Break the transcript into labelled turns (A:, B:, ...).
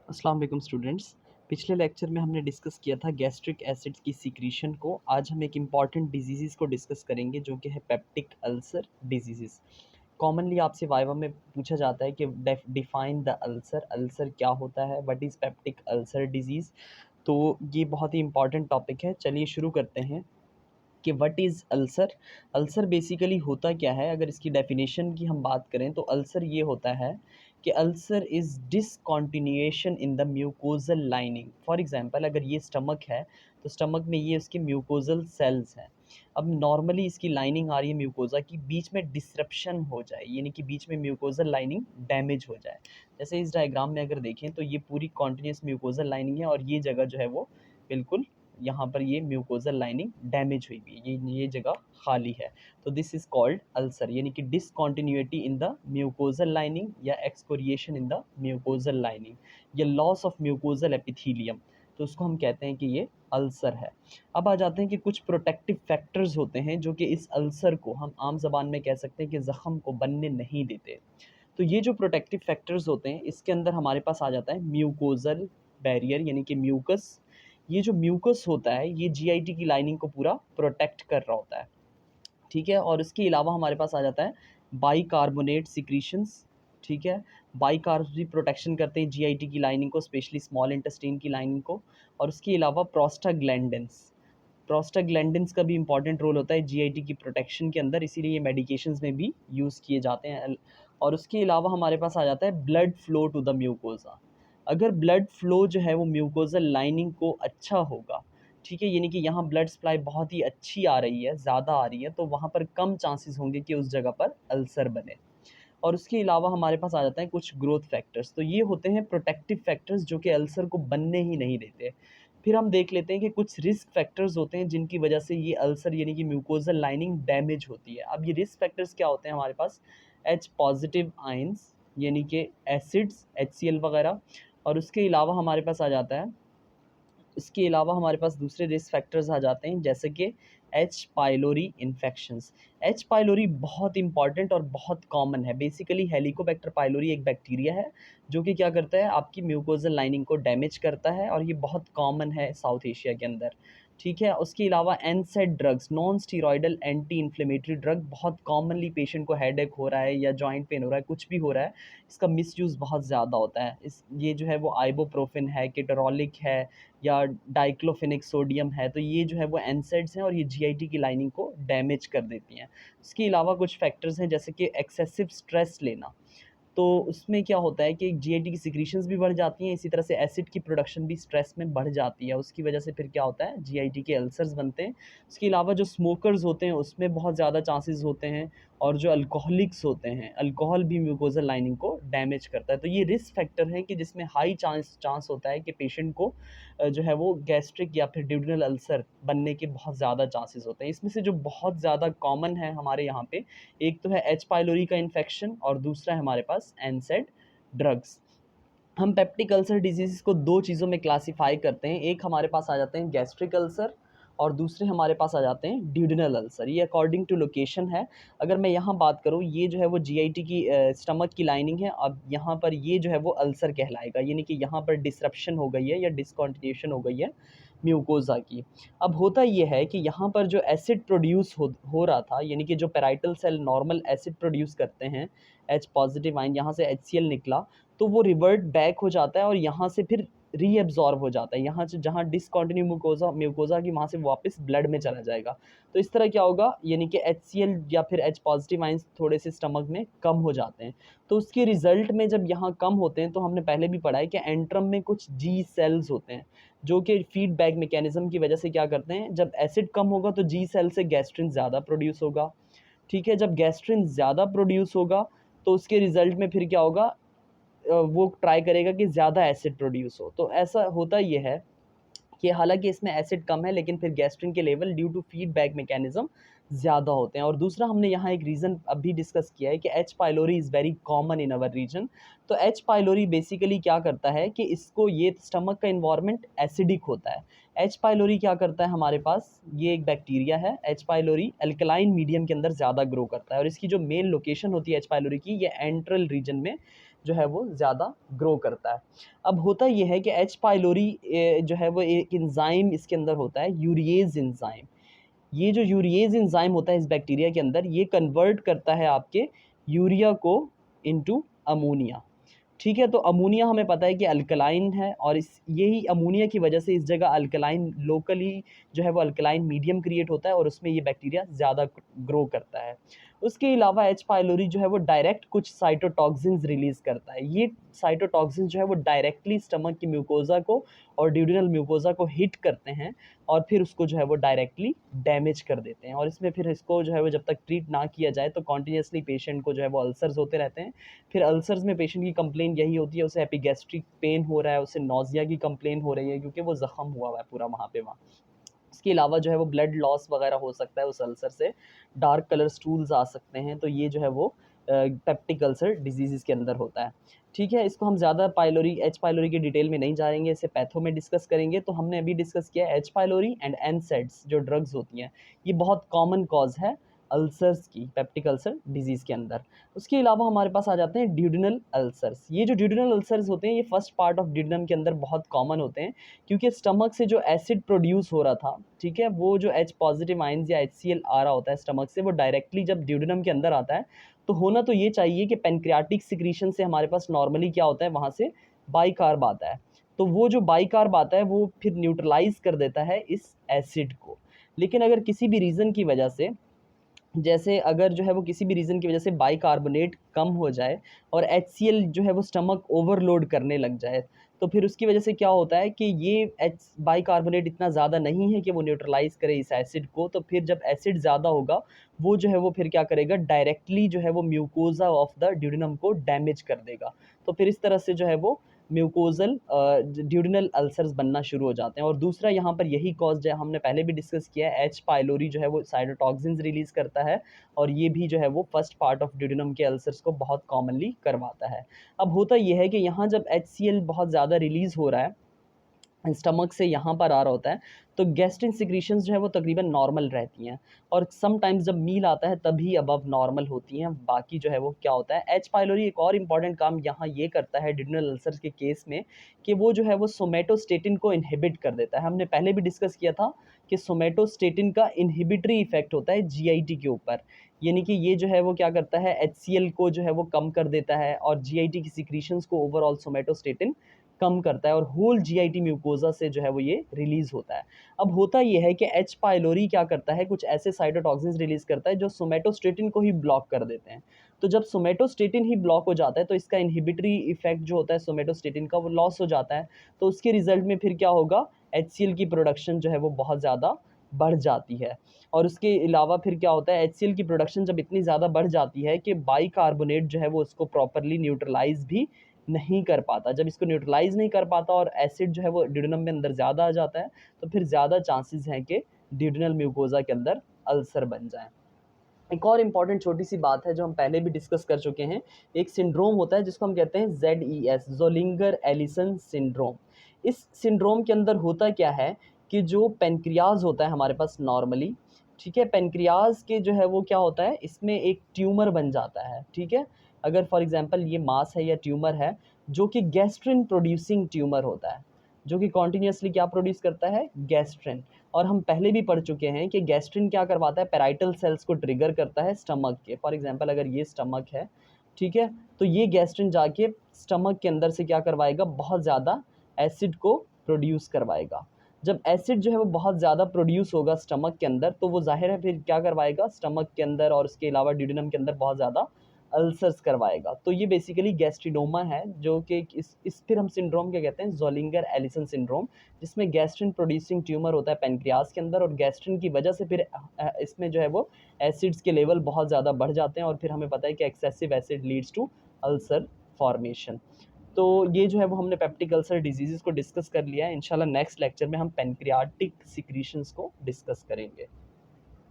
A: अस्सलाम वालेकुम स्टूडेंट्स। पिछले लेक्चर में हमने डिस्कस किया था गैस्ट्रिक एसिड्स की सीक्रीशन को। आज हम एक इम्पॉर्टेंट डिजीज़ को डिस्कस करेंगे जो कि है पेप्टिक अल्सर डिजीज़। कॉमनली आपसे वाइवा में पूछा जाता है कि डिफाइन द अल्सर, अल्सर क्या होता है, what is peptic ulcer disease. तो ये बहुत ही इंपॉर्टेंट टॉपिक है। चलिए शुरू करते हैं कि what is ulcer. Ulcer basically होता क्या है, अगर इसकी डेफिनेशन की हम बात करें तो अल्सर ये होता है कि ulcer is discontinuation in the mucosal lining. For example अगर ये स्टमक है तो स्टमक में ये उसके म्यूकोजल सेल्स हैं। अब नॉर्मली इसकी लाइनिंग आ रही है म्यूकोजा की, बीच में डिसरप्शन हो जाए यानी कि बीच में म्यूकोजल लाइनिंग डैमेज हो जाए। जैसे इस डायग्राम में अगर देखें तो ये पूरी कॉन्टिन्यूस म्यूकोजल लाइनिंग है और ये जगह जो है वो बिल्कुल यहाँ पर ये म्यूकोजल लाइनिंग डैमेज हुई हुई है, ये जगह खाली है। तो दिस इज कॉल्ड अल्सर यानी कि discontinuity in the mucosal lining या excoriation in the mucosal lining या लॉस ऑफ म्यूकोजल एपिथीलियम, तो उसको हम कहते हैं कि ये अल्सर है। अब आ जाते हैं कि कुछ प्रोटेक्टिव फैक्टर्स होते हैं जो कि इस अल्सर को हम आम जबान में कह सकते हैं कि ज़ख़म को बनने नहीं देते। तो ये जो प्रोटेक्टिव फैक्टर्स होते हैं इसके अंदर हमारे पास आ जाता है म्यूकोजल बैरियर यानी कि म्यूकस। ये जो म्यूकस होता है ये जीआईटी की लाइनिंग को पूरा प्रोटेक्ट कर रहा होता है, ठीक है। और इसके अलावा हमारे पास आ जाता है बाइकार्बोनेट सिक्रीशंस, ठीक है। बाइकार्ब्स भी प्रोटेक्शन करते हैं जीआईटी की लाइनिंग को, स्पेशली स्मॉल इंटेस्टाइन की लाइनिंग को। और उसके अलावा प्रोस्टाग्लैंडिन्स, प्रोस्टाग्लैंडिन्स का भी इंपॉर्टेंट रोल होता है जीआईटी की प्रोटेक्शन के अंदर, इसीलिए ये मेडिकेशंस में भी यूज़ किए जाते हैं। और उसके अलावा हमारे पास आ जाता है blood flow to the mucosa. अगर ब्लड फ्लो जो है वो म्यूकोजल लाइनिंग को अच्छा होगा, ठीक है, यानी कि यहाँ ब्लड सप्लाई बहुत ही अच्छी आ रही है, ज़्यादा आ रही है, तो वहाँ पर कम चांसेस होंगे कि उस जगह पर अल्सर बने। और उसके अलावा हमारे पास आ जाता है कुछ ग्रोथ फैक्टर्स। तो ये होते हैं प्रोटेक्टिव फैक्टर्स जो कि अल्सर को बनने ही नहीं देते। फिर हम देख लेते हैं कि कुछ रिस्क फैक्टर्स होते हैं जिनकी वजह से ये अल्सर यानी कि म्यूकोजल लाइनिंग डैमेज होती है। अब ये रिस्क फैक्टर्स क्या होते हैं हमारे पास? एच पॉजिटिव आयंस यानी कि एसिड्स, HCl वगैरह। और उसके अलावा हमारे पास आ जाता है, इसके अलावा हमारे पास दूसरे रिस्क फैक्टर्स आ जाते हैं जैसे कि H pylori infections. H pylori बहुत इंपॉर्टेंट और बहुत कॉमन है। बेसिकली हेलिकोबैक्टर पाइलोरी एक बैक्टीरिया है जो कि क्या करता है, आपकी म्यूकोजल लाइनिंग को डैमेज करता है और ये बहुत कॉमन है साउथ एशिया के अंदर, ठीक है। उसके अलावा एनसेड drugs, non steroidal anti inflammatory drug, बहुत कॉमनली पेशेंट को हेडेक हो रहा है या जॉइंट पेन हो रहा है, कुछ भी हो रहा है, इसका मिसयूज़ बहुत ज़्यादा होता है। इस ये जो है वो आइबोप्रोफिन है, केटोरॉलिक है या डाइक्लोफेनिक सोडियम है, तो ये जो है वो एनसेड्स हैं और ये जीआईटी की लाइनिंग को डैमेज कर देती हैं। इसके अलावा कुछ फैक्टर्स हैं जैसे कि एक्सेसिव स्ट्रेस लेना, तो उसमें क्या होता है कि जीआईटी की सिक्रीशंस भी बढ़ जाती हैं, इसी तरह से एसिड की प्रोडक्शन भी स्ट्रेस में बढ़ जाती है, उसकी वजह से फिर क्या होता है, जीआईटी के अल्सर्स बनते हैं। उसके अलावा जो स्मोकर्स होते हैं उसमें बहुत ज़्यादा चांसेस होते हैं, और जो अल्कोहलिक्स होते हैं, अल्कोहल भी म्यूकोजल लाइनिंग को डैमेज करता है। तो ये रिस्क फैक्टर हैं कि जिसमें हाई चांस होता है कि पेशेंट को जो है वो गैस्ट्रिक या फिर ड्यूडेनल अल्सर बनने के बहुत ज़्यादा चांसेस होते हैं। इसमें से जो बहुत ज़्यादा कॉमन है हमारे यहाँ पे, एक तो है एच पाइलोरी का इन्फेक्शन और दूसरा है हमारे पास एनसेड ड्रग्स। हम पेप्टिक अल्सर डिजीज़ को दो चीज़ों में क्लासिफाई करते हैं, एक हमारे पास आ जाते हैं गैस्ट्रिक अल्सर और दूसरे हमारे पास आ जाते हैं ड्यूडेनल अल्सर। ये अकॉर्डिंग टू लोकेशन है। अगर मैं यहाँ बात करूँ, ये जो है वो जीआईटी की स्टमक की लाइनिंग है। अब यहाँ पर ये जो है वो अल्सर कहलाएगा, यानी कि यहाँ पर डिसरप्शन हो गई है या डिसकॉन्टिन्यूशन हो गई है म्यूकोजा की। अब होता ये है कि यहाँ पर जो एसिड प्रोड्यूस हो रहा था, यानी कि जो parietal cell normal acid produce करते हैं, एच पॉजिटिव आयन, यहाँ से HCl निकला, तो वो रिवर्ट बैक हो जाता है और यहाँ से फिर रीएब्जॉर्ब हो जाता है, यहाँ से जहाँ डिसकंटिन्यू म्यूकोजा की वहाँ से वापस ब्लड में चला जाएगा। तो इस तरह क्या होगा, यानी कि HCl या फिर H पॉजिटिव आइंस थोड़े से स्टमक में कम हो जाते हैं। तो उसके रिजल्ट में जब यहाँ कम होते हैं तो हमने पहले भी पढ़ा है कि एंट्रम में कुछ जी सेल्स होते हैं जो कि फीडबैक मैकेनिज्म की वजह से क्या करते हैं, जब एसिड कम होगा तो जी सेल से गैस्ट्रिन ज़्यादा प्रोड्यूस होगा, ठीक है। जब गैस्ट्रिन ज़्यादा प्रोड्यूस होगा तो उसके रिजल्ट में फिर क्या होगा, वो ट्राई करेगा कि ज़्यादा एसिड प्रोड्यूस हो। तो ऐसा होता ये है कि हालांकि इसमें एसिड कम है लेकिन फिर गैस्ट्रिन के level due to feedback mechanism ज़्यादा होते हैं। और दूसरा हमने यहाँ एक रीज़न अभी डिस्कस किया है कि H pylori is very common in our region. तो एच पाइलोरी बेसिकली क्या करता है कि इसको, ये स्टमक का इन्वायरमेंट एसिडिक होता है। एच पाइलोरी क्या करता है, हमारे पास ये एक बैक्टीरिया है, एच पाइलोरी अल्कलाइन मीडियम के अंदर ज़्यादा ग्रो करता है और इसकी जो मेन लोकेशन होती है एच पाइलोरी की, ये एंट्रल रीजन में जो है वो ज़्यादा ग्रो करता है। अब होता ये है कि एच पाइलोरी जो है वो एक एंजाइम इसके अंदर होता है, यूरिएज एंजाइम। ये जो यूरिएज एंजाइम होता है इस बैक्टीरिया के अंदर, ये कन्वर्ट करता है आपके यूरिया को इनटू अमोनिया। ठीक है, तो अमोनिया हमें पता है कि अल्कलाइन है, और इस यही अमोनिया की वजह से इस जगह अल्कलाइन लोकली जो है वो अल्कलाइन मीडियम क्रिएट होता है और उसमें ये बैक्टीरिया ज़्यादा ग्रो करता है। उसके अलावा एच पाइलोरी जो है वो डायरेक्ट कुछ साइटोटॉक्सिन्स रिलीज़ करता है। ये साइटोटॉक्सिन जो है वो डायरेक्टली स्टमक की म्यूकोज़ा को और ड्यूडेनल म्यूकोज़ा को हिट करते हैं और फिर उसको जो है वो डायरेक्टली डैमेज कर देते हैं, और इसमें फिर इसको जो है वो जब तक ट्रीट ना किया जाए तो कॉन्टिन्यूसली पेशेंट को जो है वो अल्सर्स होते रहते हैं। फिर अल्सर्स में पेशेंट की कंप्लेन यही होती है, उसे एपिगैस्ट्रिक पेन हो रहा है, उसे नोज़िया की कंप्लेन हो रही है क्योंकि वो ज़ख़म हुआ हुआ है पूरा वहाँ पे वहाँ। इसके अलावा जो है वो ब्लड लॉस वगैरह हो सकता है उस अल्सर से, डार्क कलर स्टूल्स आ सकते हैं, तो ये जो है वो पेप्टिक अल्सर डिजीज़ के अंदर होता है। ठीक है, इसको हम ज़्यादा पाइलोरी एच पाइलोरी की डिटेल में नहीं जाएंगे, इसे पैथो में डिस्कस करेंगे। तो हमने अभी डिस्कस किया है एच पाइलोरी एंड एनसेड्स जो ड्रग्स होती हैं, ये बहुत कॉमन कॉज है अल्सर्स की, पेप्टिक अल्सर डिजीज़ के अंदर। उसके अलावा हमारे पास आ जाते हैं ड्यूडेनल अल्सर्स। ये जो ड्यूडेनल अल्सर्स होते हैं ये फर्स्ट पार्ट ऑफ ड्यूडेनम के अंदर बहुत कॉमन होते हैं, क्योंकि स्टमक से जो एसिड प्रोड्यूस हो रहा था, ठीक है, वो जो एच पॉजिटिव आइंस या HCl आ रहा होता है स्टमक से, वो डायरेक्टली जब ड्यूडेनम के अंदर आता है तो होना तो ये चाहिए कि पेनक्रियाटिक सिक्रीशन से हमारे पास नॉर्मली क्या होता है, वहाँ से बाइकार्ब आता है। तो वो जो बाइकार्ब आता है वो फिर न्यूट्रलाइज कर देता है इस एसिड को। लेकिन अगर किसी भी रीज़न की वजह से, जैसे अगर जो है वो किसी भी रीज़न की वजह से बाइकार्बोनेट कम हो जाए और HCl जो है वो स्टमक ओवरलोड करने लग जाए, तो फिर उसकी वजह से क्या होता है कि ये एच बाइकार्बोनेट इतना ज़्यादा नहीं है कि वो न्यूट्रलाइज़ करे इस एसिड को। तो फिर जब एसिड ज़्यादा होगा, वो जो है वो फिर क्या करेगा, डायरेक्टली जो है वो म्यूकोज़ा ऑफ द ड्यूडेनम को डैमेज कर देगा। तो फिर इस तरह से जो है वो म्यूकोजल ड्यूडेनल अल्सर्स बनना शुरू हो जाते हैं। और दूसरा यहाँ पर यही कॉज जो हमने पहले भी डिस्कस किया है, एच पाइलोरी जो है वो साइटोटॉक्सिन्स रिलीज़ करता है, और ये भी जो है वो फर्स्ट पार्ट ऑफ ड्यूडेनम के अल्सर्स को बहुत कॉमनली करवाता है। अब होता ये है कि यहाँ जब HCl बहुत ज़्यादा रिलीज़ हो रहा है स्टमक से, यहाँ पर आ रहा होता है, तो गैस्ट्रिन सिक्रीशंस जो है वो तकरीबन नॉर्मल रहती हैं, और समटाइम्स जब मील आता है तभी अबव नॉर्मल होती हैं। बाकी जो है वो क्या होता है, एच पाइलोरी एक और इम्पॉर्टेंट काम यहाँ ये करता है ड्यूडेनल अल्सर्स के केस में, कि वो जो है वो सोमेटोस्टेटिन को इनहिबिट कर देता है। हमने पहले भी डिस्कस किया था कि सोमेटोस्टेटिन का इनहिबिटरी इफेक्ट होता है GIT के ऊपर, यानी कि ये जो है वो क्या करता है, HCl को जो है वो कम कर देता है और GIT की सिक्रीशंस को ओवरऑल सोमेटोस्टेटिन कम करता है, और होल GIT म्यूकोजा से जो है वो ये रिलीज़ होता है। अब होता ये है कि एच पाइलोरी क्या करता है, कुछ ऐसे साइटोटॉक्सिन्स रिलीज़ करता है जो सोमेटोस्टेटिन को ही ब्लॉक कर देते हैं। तो जब सोमेटोस्टेटिन ही ब्लॉक हो जाता है तो इसका इनहिबिटरी इफेक्ट जो होता है सोमेटोस्टेटिन का, वो लॉस हो जाता है। तो उसके रिजल्ट में फिर क्या होगा, HCl की प्रोडक्शन जो है वो बहुत ज़्यादा बढ़ जाती है। और उसके अलावा फिर क्या होता है, HCl की प्रोडक्शन जब इतनी ज़्यादा बढ़ जाती है कि बाइकार्बोनेट जो है वो उसको प्रॉपरली न्यूट्रलाइज भी नहीं कर पाता। जब इसको न्यूट्रलाइज़ नहीं कर पाता और एसिड जो है वो ड्यूडेनम में अंदर ज़्यादा आ जाता है, तो फिर ज़्यादा चांसेस हैं कि ड्यूडेनल म्यूकोज़ा के अंदर अल्सर बन जाए। एक और इम्पॉर्टेंट छोटी सी बात है जो हम पहले भी डिस्कस कर चुके हैं, एक सिंड्रोम होता है जिसको हम कहते हैं ZES, ज़ोलिंगर एलिसन सिंड्रोम। इस सिंड्रोम के अंदर होता क्या है कि जो पेनक्रियाज होता है हमारे पास नॉर्मली, ठीक है, पेनक्रियाज के जो है वो क्या होता है, इसमें एक ट्यूमर बन जाता है। ठीक है, अगर फॉर एग्जांपल ये मास है या ट्यूमर है, जो कि गैस्ट्रिन प्रोड्यूसिंग ट्यूमर होता है, जो कि कॉन्टिन्यूसली क्या प्रोड्यूस करता है, गैस्ट्रिन। और हम पहले भी पढ़ चुके हैं कि गैस्ट्रिन क्या करवाता है, पैराइटल सेल्स को ट्रिगर करता है स्टमक के। फॉर एग्जांपल अगर ये स्टमक है, ठीक है, तो ये गैस्ट्रिन जाके स्टमक के अंदर से क्या करवाएगा, बहुत ज़्यादा एसिड को प्रोड्यूस करवाएगा। जब एसिड जो है वो बहुत ज़्यादा प्रोड्यूस होगा स्टमक के अंदर, तो वो जाहिर है फिर क्या करवाएगा, स्टमक के अंदर और उसके अलावा ड्यूडेनम के अंदर बहुत ज़्यादा अल्सर्स करवाएगा। तो ये बेसिकली गैस्ट्रिनोमा है, जो कि इस फिर हम सिंड्रोम क्या कहते हैं, ज़ोलिंगर एलिसन सिंड्रोम, जिसमें गैस्ट्रिन प्रोड्यूसिंग ट्यूमर होता है पेनक्रियाज के अंदर, और गैस्ट्रिन की वजह से फिर इसमें जो है वो एसिड्स के लेवल बहुत ज़्यादा बढ़ जाते हैं, और फिर हमें पता है कि excessive acid leads to ulcer formation. तो ये जो है वो हमने पेप्टिक अल्सर डिजीज़ को डिस्कस कर लिया है। इंशाल्लाह नेक्स्ट लेक्चर में हम पेनक्रियाटिक सिक्रीशंस को डिस्कस करेंगे।